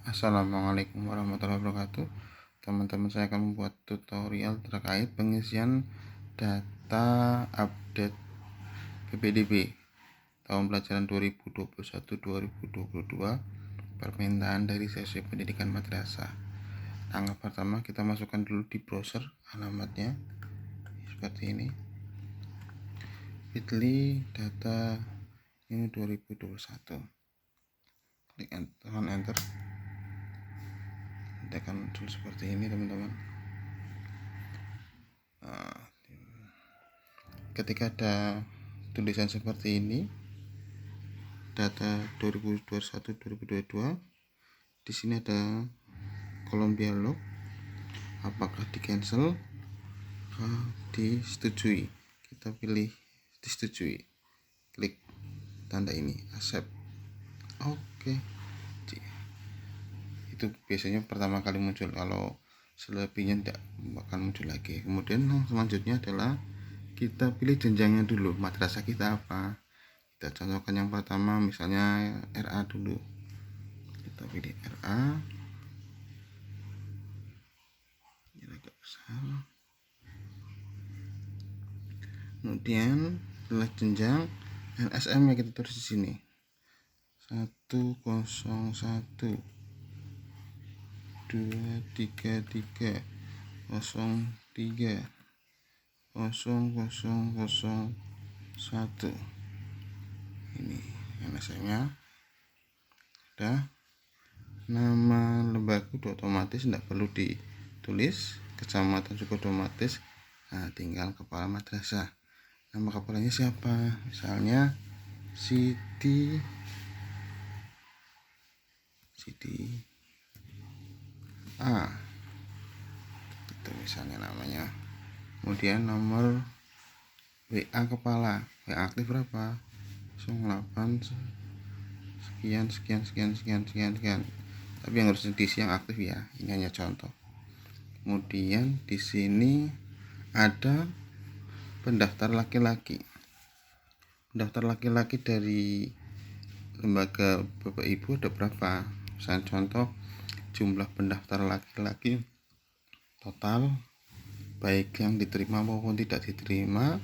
Assalamualaikum warahmatullahi wabarakatuh. Teman-teman, saya akan membuat tutorial terkait pengisian data update PPDB tahun pelajaran 2021-2022 permintaan dari sesi pendidikan madrasah. Langkah pertama, kita masukkan dulu di browser alamatnya seperti ini, bit.ly data ini 2021. Klik enter, akan muncul seperti ini teman-teman. Ketika ada tulisan seperti ini, data 2021-2022, di sini ada kolom dialog, apakah di cancel atau disetujui. Kita pilih disetujui, klik tanda ini, accept. Oke. Itu biasanya pertama kali muncul, kalau selebihnya tidak akan muncul lagi. Kemudian selanjutnya adalah kita pilih jenjangnya dulu, madrasah kita apa. Kita contohkan yang pertama, misalnya RA dulu. Kita pilih RA. Ini agak besar. Kemudian setelah jenjang LSM nya kita tulis di sini 101 233 03 0001. Ini LSM nya udah. Nama lembaga udah otomatis, tidak perlu ditulis. Kecamatan juga otomatis. Nah, tinggal kepala madrasah. Nama kepalanya siapa? Misalnya Siti A, itu misalnya namanya. Kemudian nomor WA kepala, WA aktif berapa? 08 sekian. Tapi yang harus diisi yang aktif ya. Ini hanya contoh. Kemudian di sini ada pendaftar laki-laki. Pendaftar laki-laki dari lembaga Bapak Ibu ada berapa? Misalnya contoh, jumlah pendaftar laki-laki total baik yang diterima maupun tidak diterima.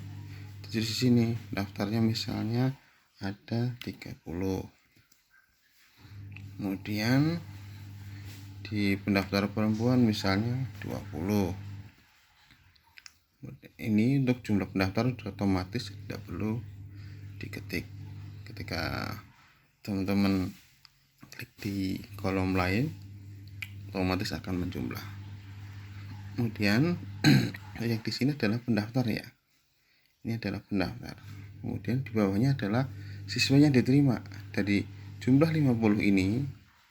Di sini daftarnya misalnya ada 30. Kemudian di pendaftar perempuan misalnya 20. Ini untuk jumlah pendaftar sudah otomatis, tidak perlu diketik. Ketika teman-teman klik di kolom lain, otomatis akan menjumlah. Kemudian yang di sini adalah pendaftar ya. Ini adalah pendaftar. Kemudian di bawahnya adalah siswa yang diterima. Dari jumlah 50 ini,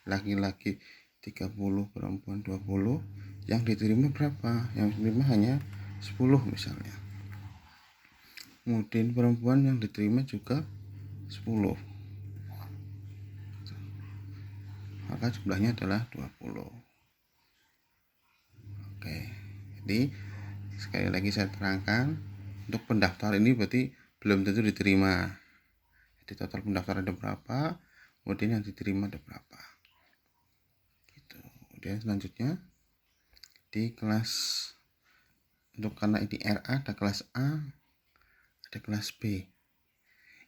laki-laki 30, perempuan 20, yang diterima berapa? Yang diterima hanya 10 misalnya. Kemudian perempuan yang diterima juga 10. Maka jumlahnya adalah 20. Oke. Jadi sekali lagi saya terangkan, untuk pendaftar ini berarti belum tentu diterima. Jadi total pendaftar ada berapa, kemudian yang diterima ada berapa. Gitu. Kemudian selanjutnya di kelas, untuk karena ini RA ada kelas A, ada kelas B.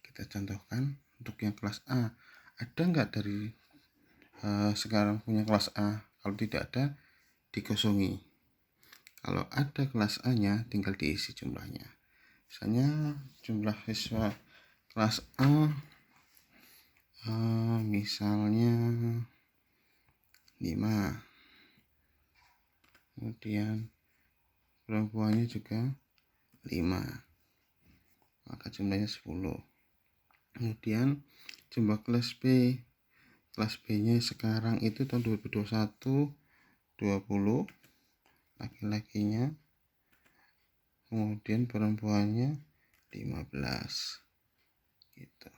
Kita contohkan untuk yang kelas A, ada nggak dari sekarang punya kelas A? Kalau tidak ada, dikosongi. Kalau ada kelas A nya, tinggal diisi jumlahnya. Misalnya jumlah siswa kelas A misalnya 5. Kemudian perempuannya juga 5, maka jumlahnya 10. Kemudian jumlah kelas B, kelas B nya sekarang itu tahun 2021 20 laki-lakinya, kemudian perempuannya 15 gitu.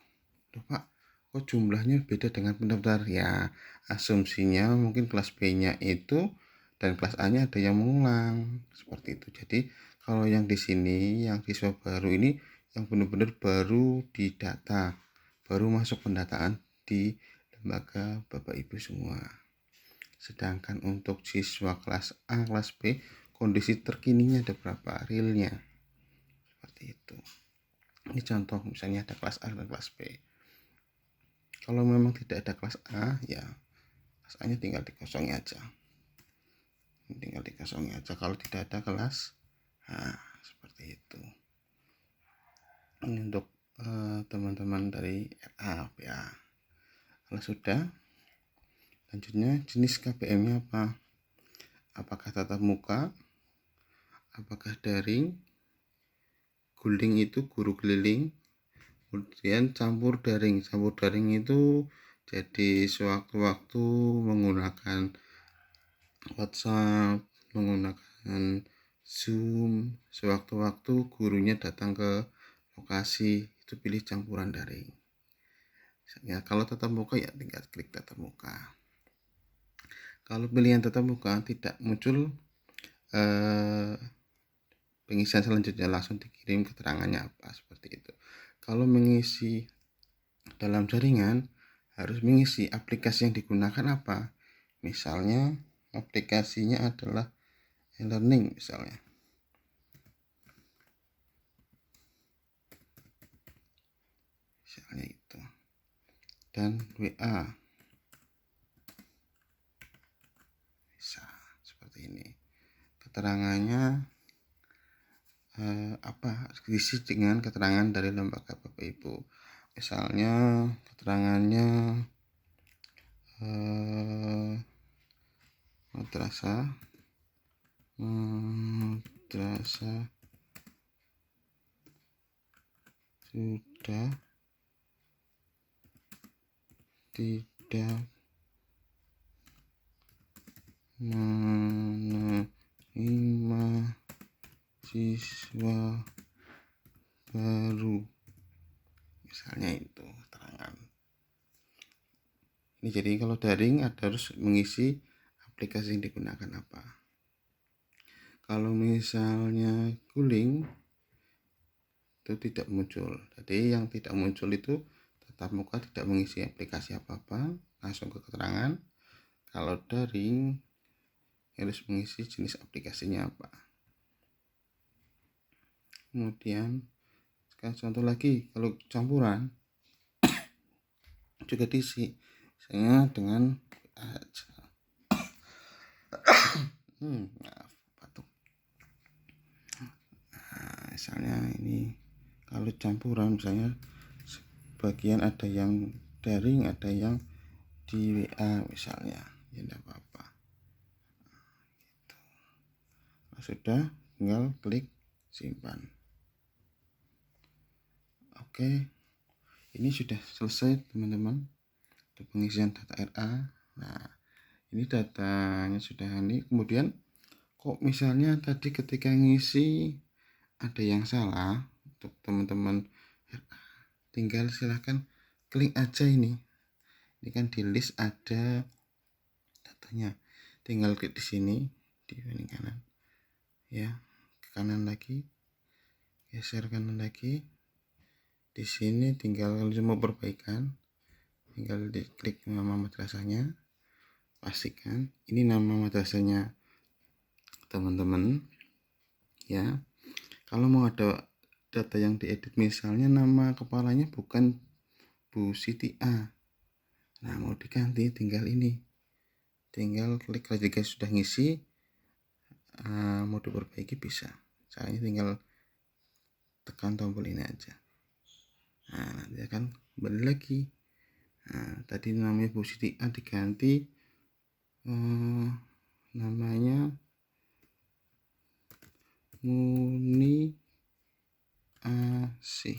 Tuh Pak, kok jumlahnya beda dengan pendaftar? Ya, asumsinya mungkin kelas B nya itu dan kelas A nya ada yang mengulang seperti itu. Jadi kalau yang di sini, yang siswa baru ini, yang benar-benar baru didata, baru masuk pendataan di lembaga Bapak Ibu semua. Sedangkan untuk siswa kelas A, kelas B, kondisi terkininya ada berapa, realnya. Seperti itu. Ini contoh misalnya ada kelas A dan kelas B. Kalau memang tidak ada kelas A, ya kelas A nya tinggal dikosongi aja. Kalau tidak ada kelas A, seperti itu. Ini untuk teman-teman dari RA ya. Kalau sudah, lanjutnya jenis KBM-nya apa? Apakah tatap muka? Apakah daring? Guling itu guru keliling. Kemudian campur daring. Campur daring itu jadi sewaktu-waktu menggunakan WhatsApp, menggunakan Zoom, sewaktu-waktu gurunya datang ke lokasi, itu pilih campuran daring. Ya, kalau tatap muka ya tinggal klik tatap muka. Kalau pilihan tatap muka tidak muncul pengisian selanjutnya, langsung dikirim keterangannya apa, seperti itu. Kalau mengisi dalam jaringan harus mengisi aplikasi yang digunakan apa. Misalnya aplikasinya adalah e-learning misalnya. Misalnya itu. Dan WA. Bisa seperti ini. Keterangannya apa? Diisi dengan keterangan dari lembaga Bapak Ibu. Misalnya keterangannya madrasah sudah tidak menerima siswa baru, misalnya itu keterangan ini. Jadi kalau daring harus mengisi aplikasi yang digunakan apa. Kalau misalnya guling itu tidak muncul. Jadi yang tidak muncul itu tatap muka, tidak mengisi aplikasi apa-apa, langsung ke keterangan. Kalau daring harus mengisi jenis aplikasinya apa. Kemudian sekarang contoh lagi, kalau campuran juga diisi misalnya dengan batuk. Misalnya ini kalau campuran misalnya sebagian ada yang daring, ada yang di WA misalnya, ya tidak apa-apa. Gitu. Kalau sudah tinggal klik simpan. Oke, ini sudah selesai teman-teman untuk pengisian data RA. Nah, ini datanya sudah ini. Kemudian kok misalnya tadi ketika ngisi ada yang salah, untuk teman-teman tinggal silahkan klik aja ini kan di list ada datanya, tinggal klik di sini di paling kanan ya, ke kanan lagi, geser kanan lagi, di sini tinggal kalau mau perbaikan tinggal diklik nama madrasahnya, pastikan ini nama madrasahnya teman-teman ya. Kalau mau ada data yang diedit, misalnya nama kepalanya bukan Bu Siti A, nah mau diganti tinggal ini, tinggal klik lagi. Jika sudah ngisi mau diperbaiki bisa, caranya tinggal tekan tombol ini aja. Nah nanti akan kembali lagi. Nah tadi namanya Bu Siti A diganti namanya Muni Asih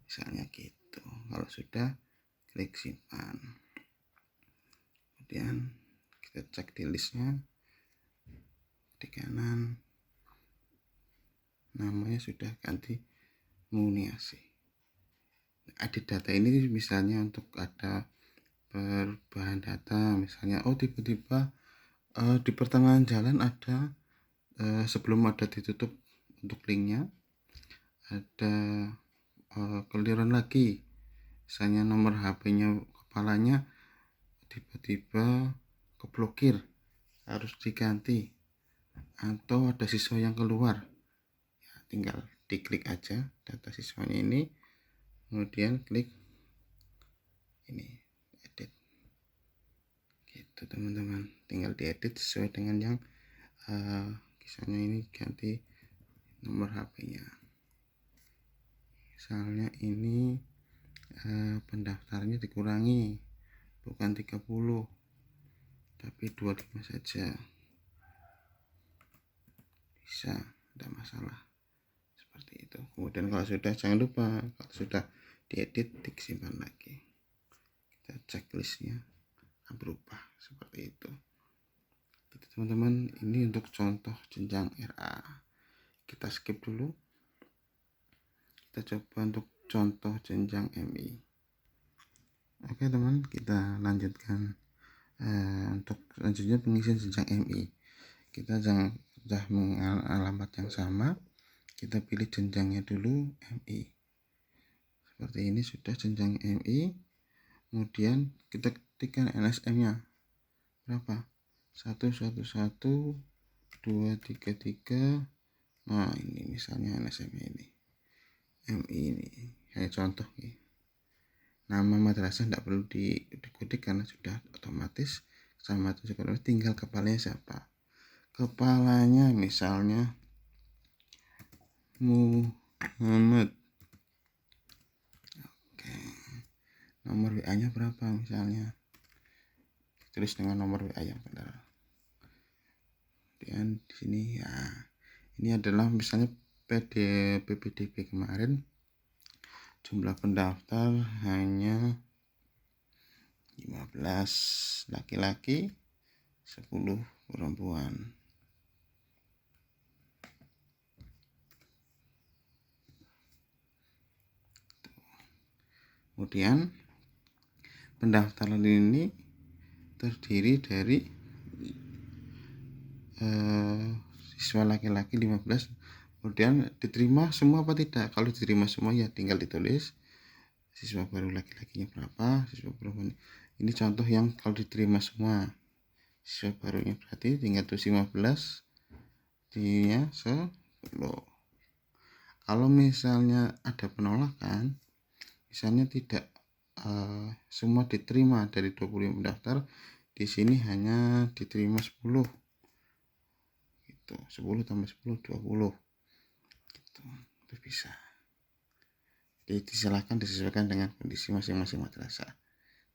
misalnya gitu. Kalau sudah klik simpan, kemudian kita cek di listnya di kanan, namanya sudah ganti Muniasi. Edit data ini misalnya untuk ada perubahan data, misalnya tiba-tiba di pertengahan jalan ada sebelum ada ditutup untuk linknya ada keliruan lagi, misalnya nomor HP-nya kepalanya tiba-tiba keblokir, harus diganti, atau ada siswa yang keluar, ya, tinggal diklik aja data siswanya ini, kemudian klik ini edit gitu teman-teman, tinggal diedit sesuai dengan yang misalnya ini ganti nomor HP-nya, misalnya ini pendaftarnya dikurangi, bukan 30 tapi 25 saja, bisa, tidak masalah seperti itu. Kemudian kalau sudah, jangan lupa kalau sudah diedit disimpan lagi, kita cek listnya berubah seperti itu. Jadi teman-teman, ini untuk contoh jenjang RA, kita skip dulu, kita coba untuk contoh jenjang MI. Oke teman, kita lanjutkan untuk selanjutnya pengisian jenjang MI. Kita sudah mengalamat yang sama, kita pilih jenjangnya dulu MI seperti ini, sudah jenjang MI, kemudian kita ketikkan LSM-nya berapa, 111 233. Nah ini misalnya LSM-nya ini MI ini kayak contoh nih. Nama madrasah tidak perlu diketik karena sudah otomatis sama itu, tinggal kepalanya siapa, kepalanya misalnya Muhammad. Oke, nomor WA-nya berapa misalnya, tulis dengan nomor WA yang benar. Dan di sini ya, ini adalah misalnya PPDB kemarin jumlah pendaftar hanya 15 laki-laki, 10 perempuan. Kemudian pendaftaran ini terdiri dari siswa laki-laki 15, kemudian diterima semua apa tidak. Kalau diterima semua ya tinggal ditulis siswa baru laki-lakinya berapa, siswa perempuan. Ini contoh yang kalau diterima semua siswa barunya, berarti tinggal tulis 15 dia 10. Kalau misalnya ada penolakan, misalnya tidak semua diterima dari 25 pendaftar, di sini hanya diterima 10 gitu, 10 tambah 10 20 gitu, itu bisa. Jadi silakan disesuaikan dengan kondisi masing-masing madrasah.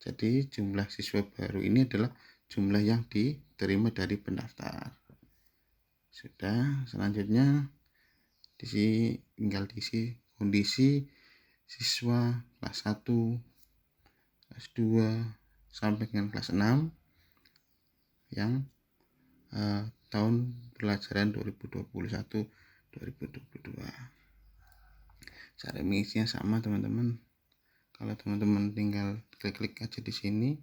Jadi jumlah siswa baru ini adalah jumlah yang diterima dari pendaftar. Sudah, selanjutnya tinggal diisi kondisi siswa kelas 1, kelas 2 sampai dengan kelas 6 yang tahun pelajaran 2021-2022. Cara mengisinya sama teman-teman. Kalau teman-teman tinggal klik aja di sini,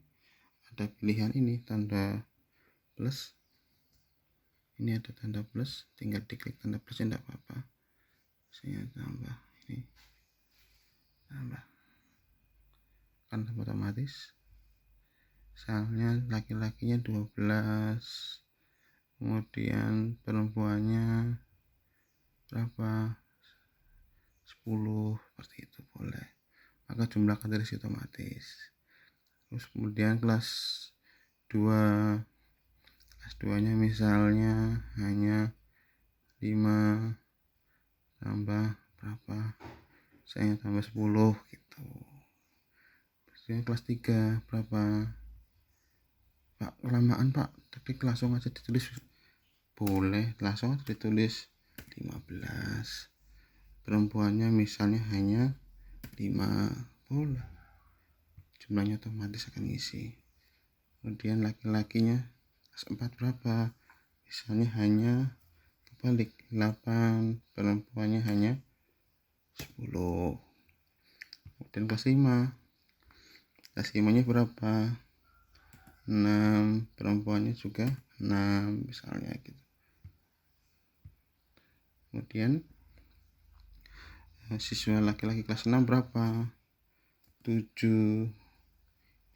ada pilihan ini tanda plus. Ini ada tanda plus, tinggal diklik tanda plusnya tidak apa-apa. Saya tambah ini, tambah kan otomatis. Misalnya laki-lakinya 12, kemudian perempuannya berapa, 10, seperti itu boleh, maka jumlah akan terisi otomatis. Terus kemudian kelas 2 nya misalnya hanya 5 tambah berapa, saya tambah 10 gitu. Terus kelas 3 berapa, Pak kelamaan Pak, tapi langsung aja ditulis, boleh langsung aja ditulis 15. Perempuannya misalnya hanya 5, boleh, jumlahnya otomatis akan isi. Kemudian laki-lakinya kelas 4 berapa, misalnya hanya kebalik 8, perempuannya hanya 10. Kemudian kelas 5 nya berapa, 6, perempuannya juga 6 misalnya gitu. Kemudian siswa laki-laki kelas 6 berapa, 7,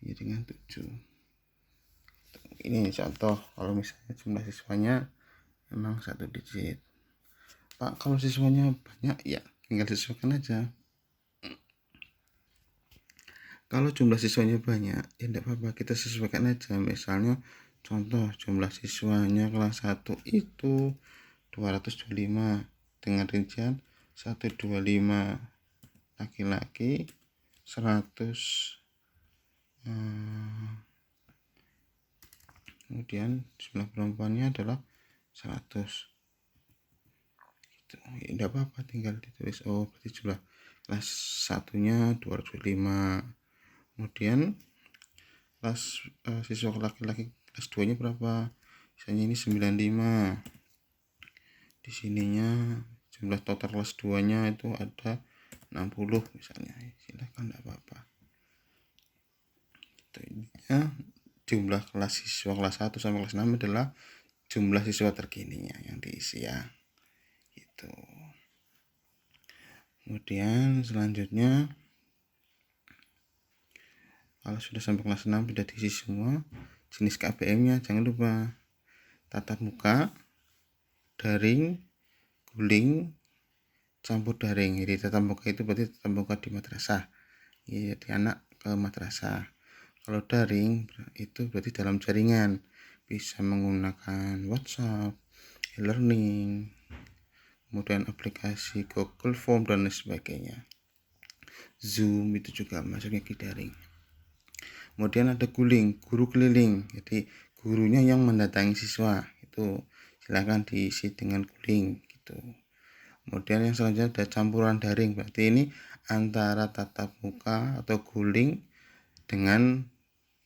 ya dengan 7. ini contoh kalau misalnya jumlah siswanya memang 1 digit. Pak, kalau siswanya banyak ya tinggal disesuaikan aja. Kalau jumlah siswanya banyak ya tidak apa-apa, kita sesuaikan aja. Misalnya contoh jumlah siswanya kelas 1 itu 225 dengan rincian 125 laki-laki, 100 kemudian jumlah perempuannya adalah 100 gitu. Ya, tidak apa-apa, tinggal ditulis berarti jumlah kelas satunya 225. Kemudian kelas siswa laki-laki kelas 2 nya berapa, misalnya ini 95, di sininya jumlah total kelas 2 nya itu ada 60 misalnya, silahkan, tidak apa-apa. Ya, jumlah kelas siswa kelas 1 sampai kelas 6 adalah jumlah siswa terkininya yang diisi ya gitu. Kemudian selanjutnya kalau sudah sampai kelas 6 sudah diisi semua, jenis KBM-nya jangan lupa tatap muka, daring, guling, campur daring. Jadi tatap muka itu berarti tatap muka di madrasah, jadi anak ke madrasah. Kalau daring itu berarti dalam jaringan, bisa menggunakan WhatsApp, e-learning, kemudian aplikasi Google Form dan lain sebagainya. Zoom itu juga masuknya ke daring. Kemudian ada guling, guru keliling, jadi gurunya yang mendatangi siswa, itu silakan diisi dengan guling gitu. Kemudian yang selanjutnya ada campuran daring, berarti ini antara tatap muka atau guling dengan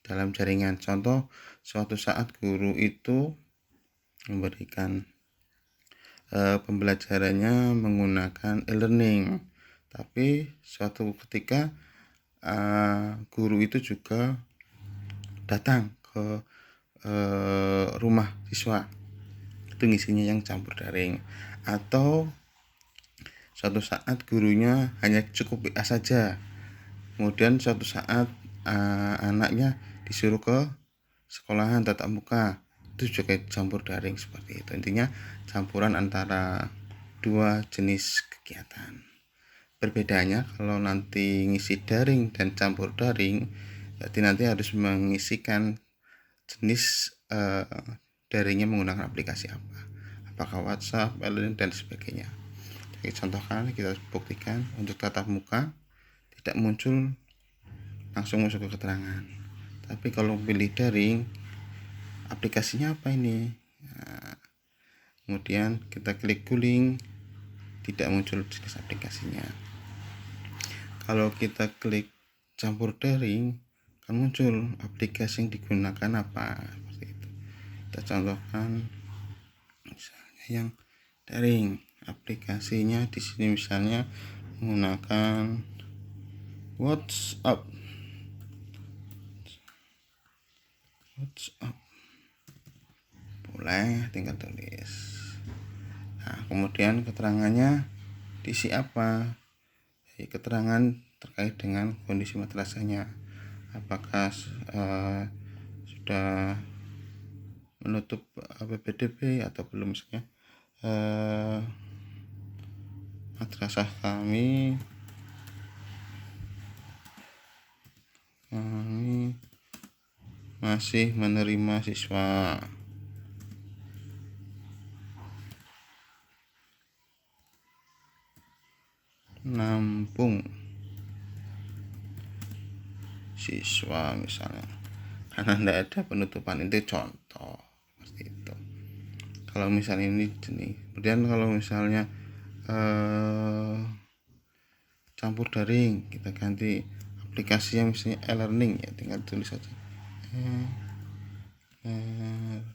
dalam jaringan. Contoh, suatu saat guru itu memberikan pembelajarannya menggunakan e-learning, tapi suatu ketika guru itu juga datang ke rumah siswa, itu ngisinya yang campur daring. Atau suatu saat gurunya hanya cukup WA saja, kemudian suatu saat anaknya disuruh ke sekolahan tatap muka, itu juga campur daring seperti itu. Intinya campuran antara dua jenis kegiatan. Perbedaannya kalau nanti ngisi daring dan campur daring, berarti nanti harus mengisikan jenis daringnya menggunakan aplikasi apa, apakah WhatsApp, e-learning dan sebagainya. Kita contohkan, kita buktikan. Untuk tatap muka tidak muncul langsung masuk ke keterangan, tapi kalau pilih daring, aplikasinya apa ini, kemudian kita klik guling, tidak muncul jenis aplikasinya. Kalau kita klik campur daring, akan muncul aplikasi yang digunakan apa, seperti itu. Kita contohkan misalnya yang daring, aplikasinya di sini misalnya menggunakan WhatsApp. Boleh, tinggal tulis. Nah, kemudian keterangannya diisi apa? Jadi keterangan terkait dengan kondisi madrasahnya, apakah sudah menutup PPDB atau belum, misalnya madrasah kami masih menerima siswa. Nampung siswa misalnya, karena tidak ada penutupan, itu contoh seperti itu. Kalau misalnya ini jenis, kemudian kalau misalnya campur daring, kita ganti aplikasinya misalnya e-learning, ya tinggal tulis saja e-learning.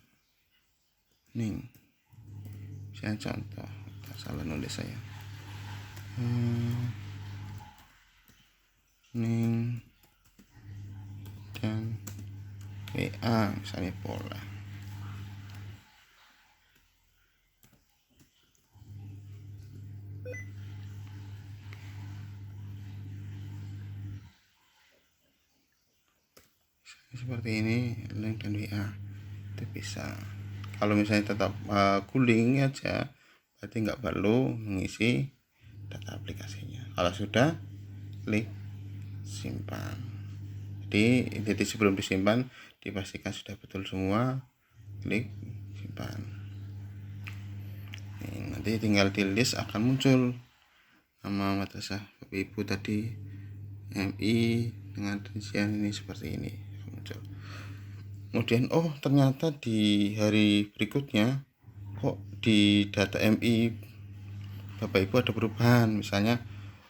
Saya contoh, salah nulis saya, ning dan WA misalnya pola. Seperti ini, link dan WA. itu bisa. Kalau misalnya tetap guling aja, berarti nggak perlu mengisi data aplikasinya. Kalau sudah, klik simpan. Jadi sebelum disimpan dipastikan sudah betul semua, klik simpan. Nanti tinggal di list akan muncul nama madrasah Bapak Ibu tadi, MI dengan rincian ini seperti ini muncul. Kemudian ternyata di hari berikutnya kok di data MI Bapak Ibu ada perubahan. Misalnya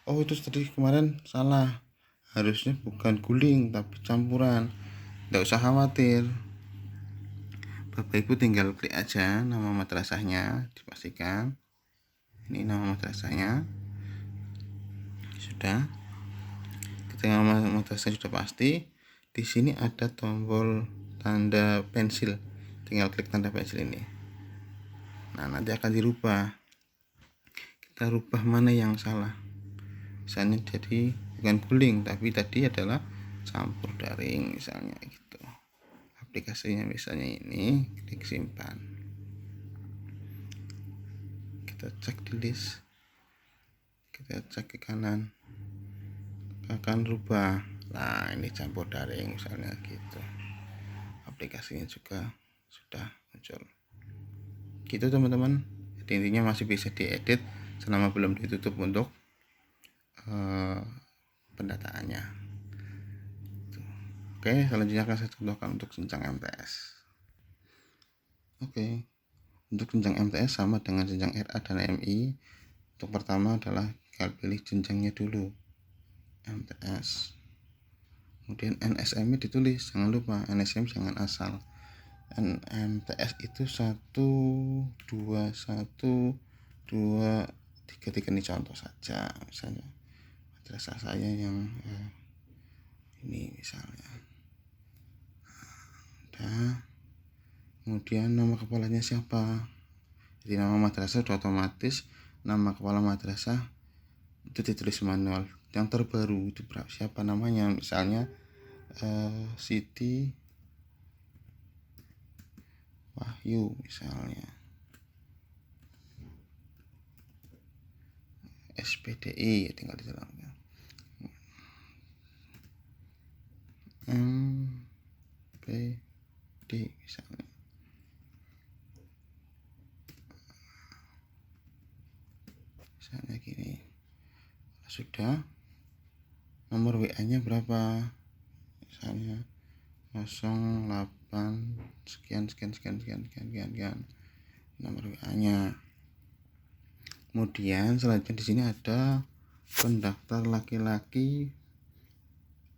itu tadi kemarin salah, harusnya bukan guling tapi campuran. Tidak usah khawatir, Bapak Ibu tinggal klik aja nama madrasahnya, dipastikan ini nama madrasahnya. Sudah, ketika nama madrasah sudah pasti, di sini ada tombol tanda pensil, tinggal klik tanda pensil ini. Nah, nanti akan dirubah, kita rubah mana yang salah. Misalnya jadi bukan guling tapi tadi adalah campur daring misalnya gitu. Aplikasinya misalnya ini, klik simpan. Kita cek di list, kita cek ke kanan, akan rubah. Nah, ini campur daring misalnya gitu. Aplikasinya juga sudah muncul gitu teman-teman. Jadi intinya masih bisa diedit selama belum ditutup untuk pendataannya. Oke, selanjutnya akan saya contohkan untuk jenjang MTS. Oke, untuk jenjang MTS sama dengan jenjang RA dan MI. Untuk pertama adalah tinggal pilih jenjangnya dulu, MTS. Kemudian NSM ditulis, jangan lupa NSM jangan asal. MTS itu 1, 2, 1, 2, 3 ini contoh saja. Misalnya madrasah saya yang ini misalnya. Kemudian nama kepalanya siapa? Jadi nama madrasah sudah otomatis, nama kepala madrasah itu ditulis manual. Yang terbaru itu siapa namanya? Misalnya Siti Wahyu misalnya, SPDI tinggal diterangkan, MPD misalnya. Misalnya gini. Sudah, nomor WA-nya berapa? Misalnya 08 sekian nomor WA-nya. Kemudian selanjutnya di sini ada pendaftar laki-laki,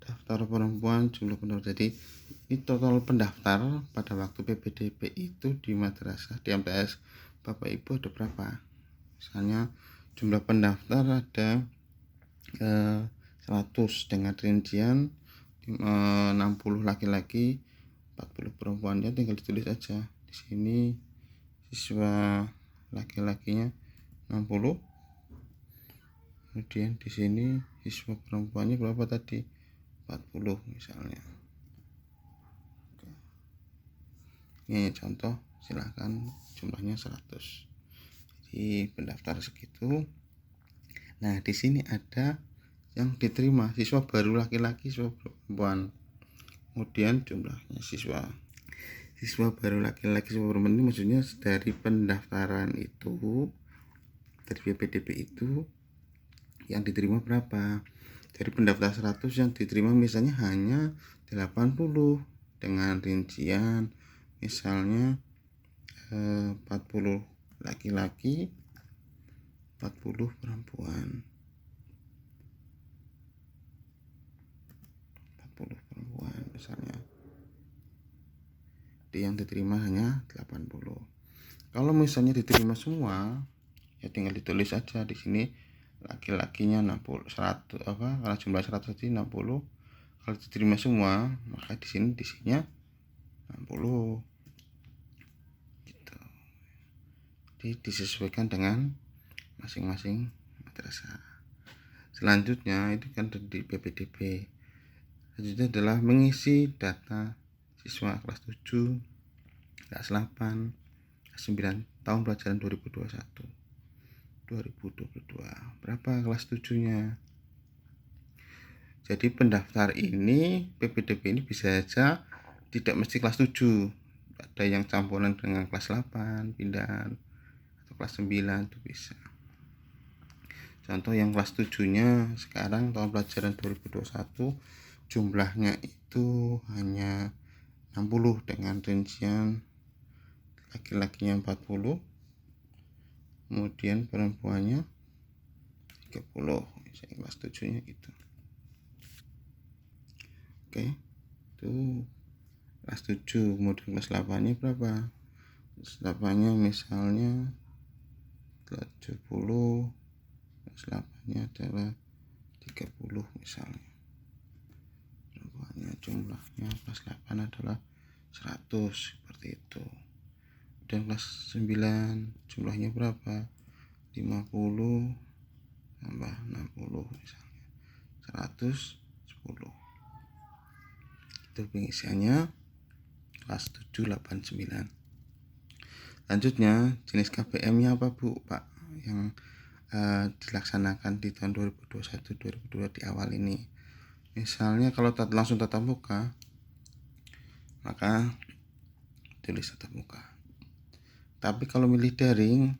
daftar perempuan, jumlah pendaftar. Jadi ini total pendaftar pada waktu PPDB itu di madrasah di MTS Bapak Ibu ada berapa? Misalnya jumlah pendaftar ada 100 dengan rincian 60 laki-laki, 40 perempuannya, tinggal ditulis aja di sini siswa laki-lakinya 60. Kemudian di sini siswa perempuannya berapa tadi? 40 misalnya. Ini contoh, silahkan jumlahnya 100. Jadi pendaftar segitu. Nah, di sini ada yang diterima siswa baru laki-laki, siswa perempuan. Kemudian jumlahnya siswa baru laki-laki, siswa perempuan ini maksudnya dari pendaftaran itu, dari PPDB itu yang diterima berapa. Dari pendaftar 100 yang diterima misalnya hanya 80 dengan rincian misalnya 40 laki-laki, 40 perempuan. 40 perempuan misalnya. Yang diterima hanya 80. Kalau misalnya diterima semua, ya tinggal ditulis aja di sini laki-lakinya 60, 100 kalau jumlah 100 jadi 60. Kalau diterima semua, maka di sini isinya 60. Gitu. Jadi disesuaikan dengan masing-masing madrasah. Selanjutnya itu kan di PPDB. Selanjutnya adalah mengisi data siswa kelas 7 kelas 8, kelas 9, tahun pelajaran 2022. Berapa kelas 7-nya? Jadi pendaftar ini, PPDB ini bisa saja tidak mesti kelas 7. Ada yang campuran dengan kelas 8, pindahan, atau kelas 9 itu bisa. Contoh yang kelas 7-nya sekarang tahun pelajaran 2021 jumlahnya itu hanya 60 dengan rincian laki-lakinya 40, kemudian perempuannya 30. Misalnya kelas 7-nya itu. Oke, itu kelas 7. Kemudian kelas 8-nya berapa? Kelas 8-nya misalnya 70, kelas 8-nya adalah 30 misalnya. Perempuannya jumlahnya kelas 8 adalah 100, seperti itu. Dan kelas 9 jumlahnya berapa? 50 tambah 60 misalnya 110. Itu pengisiannya kelas 7, 8, 9. Lanjutnya jenis KBM-nya apa Bu? Pak, yang dilaksanakan di tahun 2021-2022 di awal ini. Misalnya kalau langsung tatap muka, maka tulis tatap muka. Tapi kalau milih daring,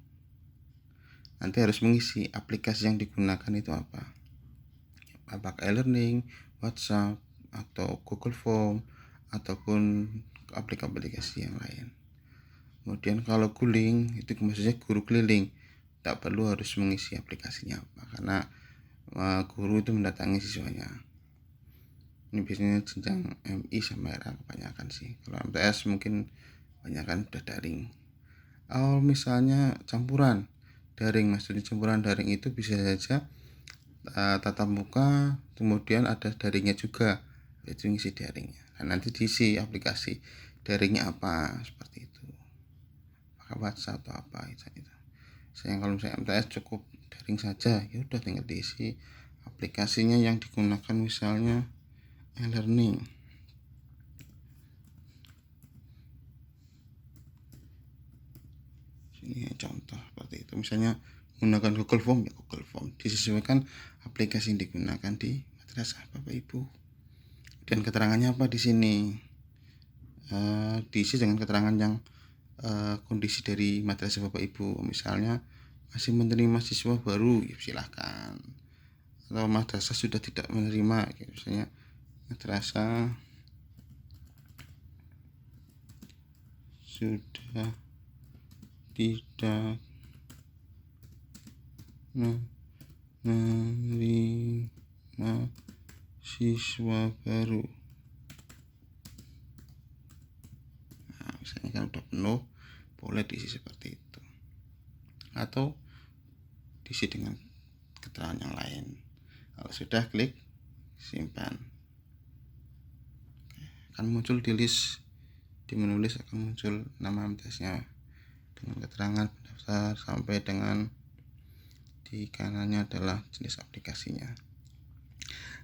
nanti harus mengisi aplikasi yang digunakan itu apa. Apakah e-learning, WhatsApp, atau Google Form, ataupun aplikasi yang lain. Kemudian kalau guling, itu maksudnya guru keliling, tak perlu harus mengisi aplikasinya apa, karena guru itu mendatangi siswanya. Ini biasanya jenjang MI sama RA kebanyakan sih. Kalau MTS mungkin kebanyakan udah daring. Misalnya campuran daring, maksudnya campuran daring itu bisa saja tatap muka, kemudian ada daringnya juga, itu ngisi daringnya. Nah, nanti diisi aplikasi daringnya apa, seperti itu. Pakai WhatsApp atau apa itu. Saya kalau misalnya MTS cukup daring saja, ya udah tinggal diisi aplikasinya yang digunakan, misalnya e-learning. Ini contoh seperti itu. Misalnya menggunakan Google Form, ya Google Form disesuaikan aplikasi yang digunakan di madrasah Bapak Ibu. Dan keterangannya apa di sini? Diisi dengan keterangan yang kondisi dari madrasah Bapak Ibu. Misalnya masih menerima siswa baru, ya silahkan. Atau madrasah sudah tidak menerima, ya, misalnya madrasah sudah tidak menerima siswa baru. Nah, misalnya kan udah penuh, boleh diisi seperti itu, atau diisi dengan keterangan yang lain. Kalau sudah, klik simpan. Akan muncul di list, di menu list akan muncul nama MTS-nya dengan keterangan pendaftar sampai dengan di kanannya adalah jenis aplikasinya.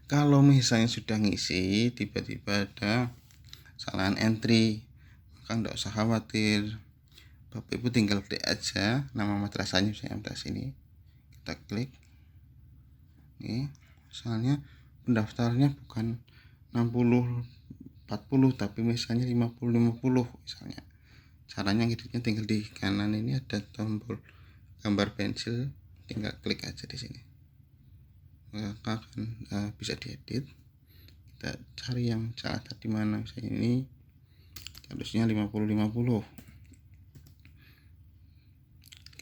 Kalau misalnya sudah ngisi, tiba-tiba ada kesalahan entry, maka tidak usah khawatir. Bapak Ibu tinggal klik aja nama madrasahnya, misalnya MTS ini, kita klik. Ini misalnya pendaftarnya bukan 60-40, tapi misalnya 50-50 misalnya. Caranya ngeditnya tinggal di kanan ini ada tombol gambar pensil, tinggal klik aja di sini. Maka akan bisa diedit. Kita cari yang salah tadi mana, misalnya ini harusnya 50-50.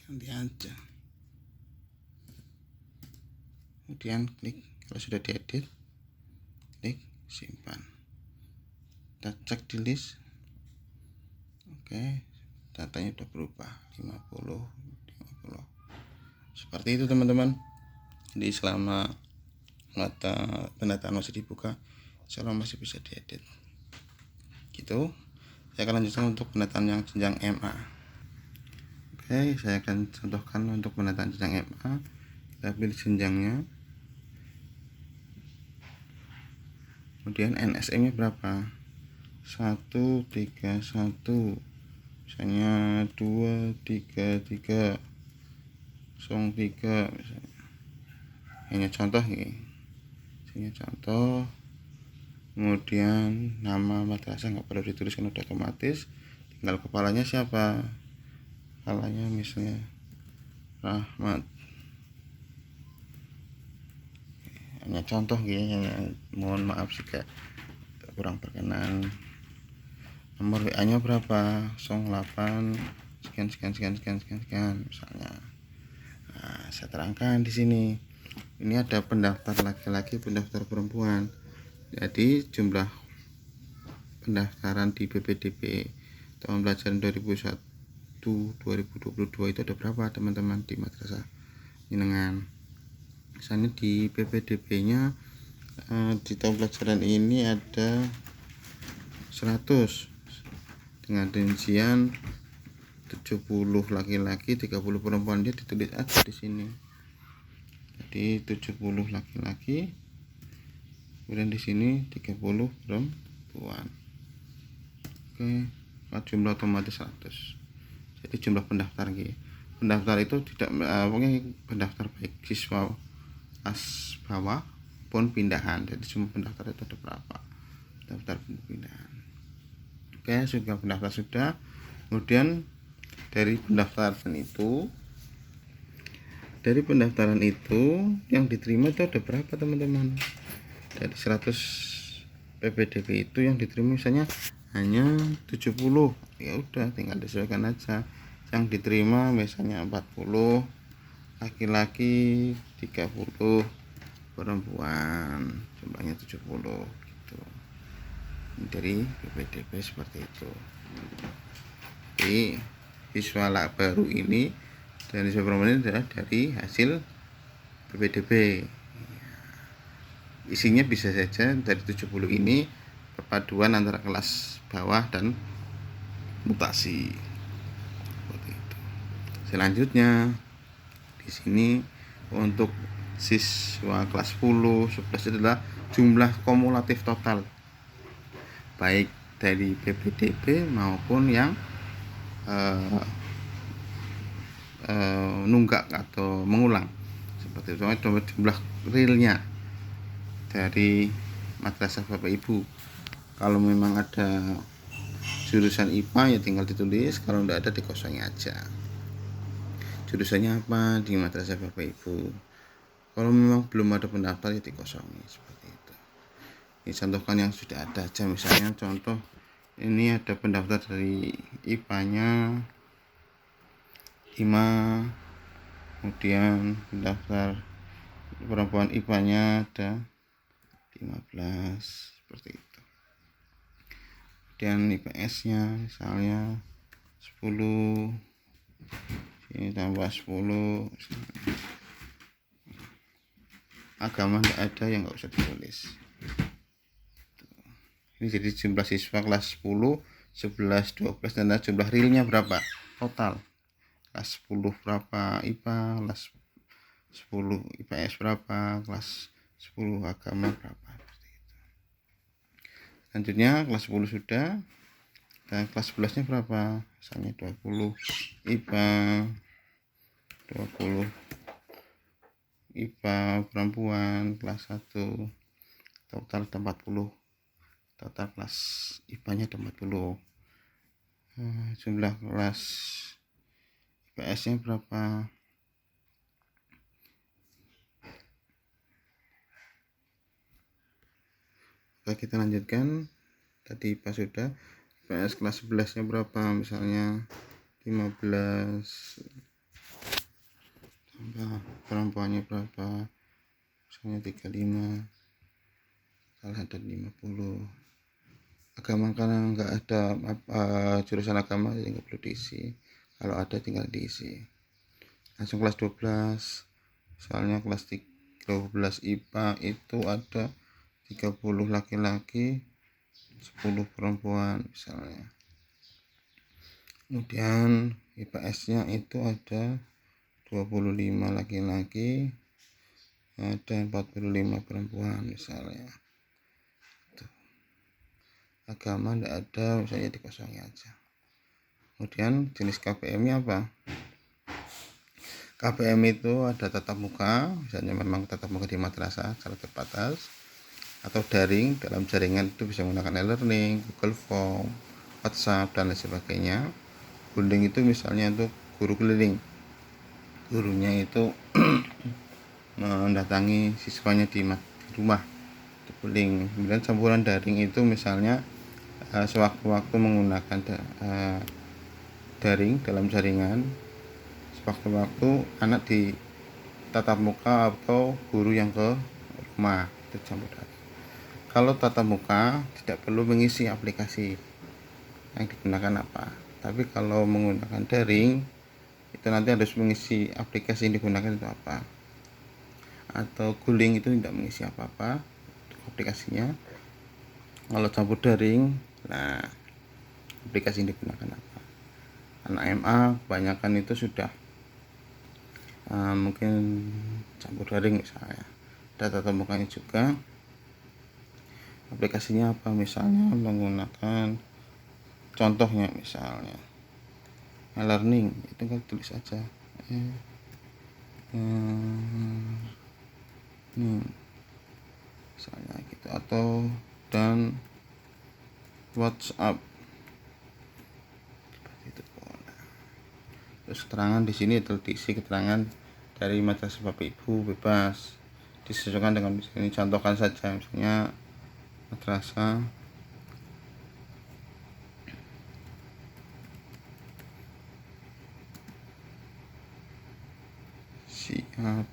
Ganti aja. Kemudian klik, kalau sudah diedit, klik simpan. Kita cek di list. Oke, datanya udah berubah 50. Seperti itu teman-teman. Jadi selama pendataan masih dibuka, insya Allah masih bisa diedit. Gitu. Saya akan lanjutkan untuk pendataan yang jenjang MA. Oke, saya akan contohkan untuk pendataan jenjang MA. Kita pilih jenjangnya. Kemudian NSM nya berapa? 131 misalnya 2 3 3 03 misalnya. Hanya contoh nih, ini contoh. Kemudian nama madrasah nggak perlu dituliskan, udah otomatis, tinggal kepalanya siapa. Kepalanya misalnya Rahmat. Hanya contoh gitu, mohon maaf jika kurang berkenan. Nomor WA nya berapa? 08 sekian misalnya. Nah, saya terangkan di sini. Ini ada pendaftar laki-laki, pendaftar perempuan. Jadi jumlah pendaftaran di BPDB tahun pelajaran 2021-2022 itu ada berapa teman-teman di madrasah jenengan? Misalnya di BPDB-nya di tahun pelajaran ini ada 100 dengan rincian 70 laki-laki 30 perempuan. Dia ditulis aja di sini. Jadi 70 laki-laki, kemudian di sini 30 perempuan. Oke, jumlah otomatis 100. Jadi jumlah pendaftar gitu. Pendaftar itu tidak pokoknya pendaftar baik siswa kelas bawah pun pindahan. Jadi semua pendaftar itu ada berapa? Daftar pindahan. Oke, sudah pendaftar sudah. Kemudian dari pendaftaran itu yang diterima itu ada berapa teman-teman? Dari 100 PPDB itu yang diterima misalnya hanya 70, ya udah tinggal disesuaikan aja. Yang diterima misalnya 40 laki-laki, 30 perempuan, jumlahnya 70 gitu. Dari PPDB seperti itu. Jadi siswa baru ini dan siswa perempuan ini adalah dari hasil PPDB. Isinya bisa saja dari 70 ini perpaduan antara kelas bawah dan mutasi. Seperti itu. Selanjutnya di sini untuk siswa kelas 10, 11 adalah jumlah kumulatif total baik dari PPDB maupun yang nunggak atau mengulang. Seperti itu, jumlah realnya dari madrasah Bapak Ibu. Kalau memang ada jurusan IPA ya tinggal ditulis, kalau tidak ada dikosongi aja. Jurusannya apa di madrasah Bapak Ibu. Kalau memang belum ada pendaftar ya dikosongi seperti itu. Ini contohkan yang sudah ada aja. Misalnya contoh ini ada pendaftar dari IPA-nya 5, kemudian pendaftar perempuan IPA-nya ada 15 seperti itu. Kemudian IPS-nya misalnya 10, ini tambah 10. Agama tidak ada yang nggak usah ditulis. Ini jadi jumlah siswa kelas 10, 11, 12 dan jumlah realnya berapa total. Kelas 10 berapa IPA, kelas 10 IPS berapa, kelas 10 agama berapa, seperti itu. Selanjutnya kelas 10 sudah, dan kelas 11 nya berapa, misalnya 20 IPA, 20 IPA perempuan kelas 1, total 40, total kelas IPA nya 40. Jumlah kelas IPS nya berapa, oke kita lanjutkan. Tadi IPA sudah, IPS kelas 11 nya berapa, misalnya 15, tambah perempuannya berapa, misalnya 35, salah ada 50. Agama karena nggak ada jurusan agama jadi nggak perlu diisi, kalau ada tinggal diisi. Langsung kelas 12, misalnya kelas 12 IPA itu ada 30 laki-laki, 10 perempuan misalnya. Kemudian IPS nya itu ada 25 laki-laki, ada 45 perempuan misalnya. Tuh. Agama tidak ada, misalnya dikosongi aja. Kemudian jenis KPM-nya apa? KPM itu ada tatap muka, misalnya memang tatap muka di madrasah secara terbatas, atau daring dalam jaringan itu bisa menggunakan e-learning, Google Form, WhatsApp, dan lain sebagainya. Guling itu misalnya untuk guru keliling, gurunya itu mendatangi siswanya di rumah, itu guling. Kemudian campuran daring itu misalnya sewaktu-waktu menggunakan daring dalam jaringan, sewaktu-waktu anak di tatap muka atau guru yang ke rumah, itu campur daring. Kalau tatap muka tidak perlu mengisi aplikasi yang digunakan apa, tapi kalau menggunakan daring itu nanti harus mengisi aplikasi yang digunakan itu apa. Atau guling itu tidak mengisi apa-apa aplikasinya. Kalau campur daring, nah aplikasi yang digunakan apa. Anak MA kebanyakan itu sudah mungkin campur daring misalnya, ada tatap mukanya juga. Aplikasinya apa, misalnya menggunakan contohnya misalnya e-learning, itu kan tulis aja misalnya gitu, atau dan WhatsApp seperti itu. Terus keterangan di sini terisi keterangan dari madrasah Bapak Ibu, bebas disesuaikan dengan ini, contohkan saja misalnya madrasah Siap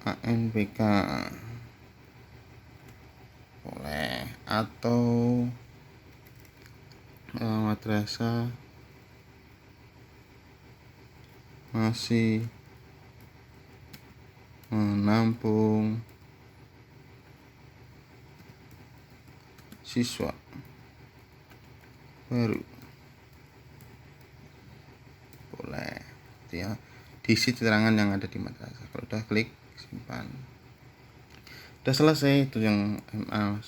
ANBK boleh, atau madrasah masih menampung siswa baru, boleh ya, diisi keterangan yang ada di madrasah. Kalau udah klik simpan, udah selesai itu yang MA.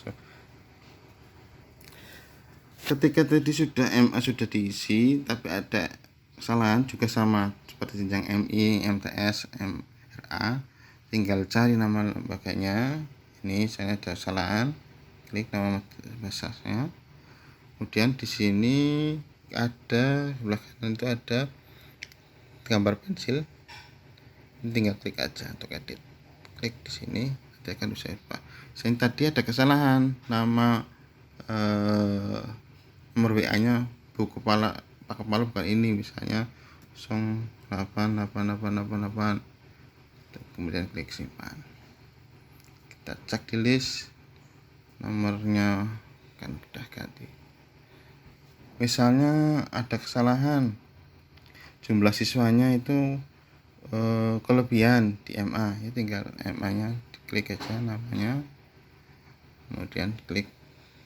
Ketika tadi sudah MA sudah diisi tapi ada kesalahan juga sama seperti jenjang MI, MTS, MRA, tinggal cari nama lembaganya. Ini saya ada kesalahan, klik nama madrasahnya. Kemudian di sini ada sebelah kanan itu ada gambar pensil, ini tinggal klik aja untuk edit. Klik di sini, nanti akan bisa apa. Saya tadi ada kesalahan nama nomor WA-nya Bu Kepala, Pak Kepala bukan ini, misalnya 088888. Kemudian klik simpan. Kita cek di list, nomornya kan sudah ganti. Misalnya ada kesalahan jumlah siswanya itu kelebihan di MA, ya tinggal MA-nya diklik aja namanya, kemudian klik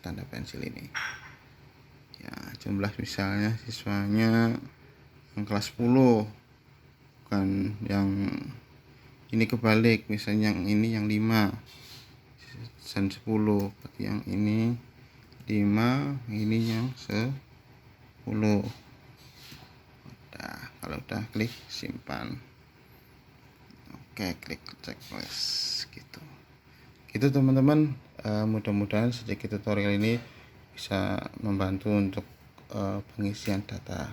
tanda pensil ini. Ya, jumlah misalnya siswanya yang kelas 10, bukan yang ini kebalik, misalnya yang ini yang 5 dan 10, berarti yang ini 5, ini yang 10. Udah, kalau udah klik simpan. Oke, klik checklist gitu teman-teman. Mudah-mudahan sedikit tutorial ini bisa membantu untuk pengisian data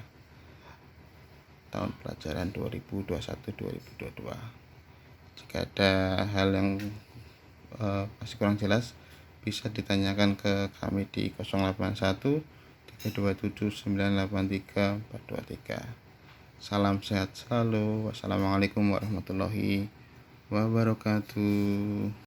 tahun pelajaran 2021-2022. Jika ada hal yang masih kurang jelas, bisa ditanyakan ke kami di 081 327 983 423. Salam sehat selalu. Wassalamualaikum warahmatullahi wabarakatuh.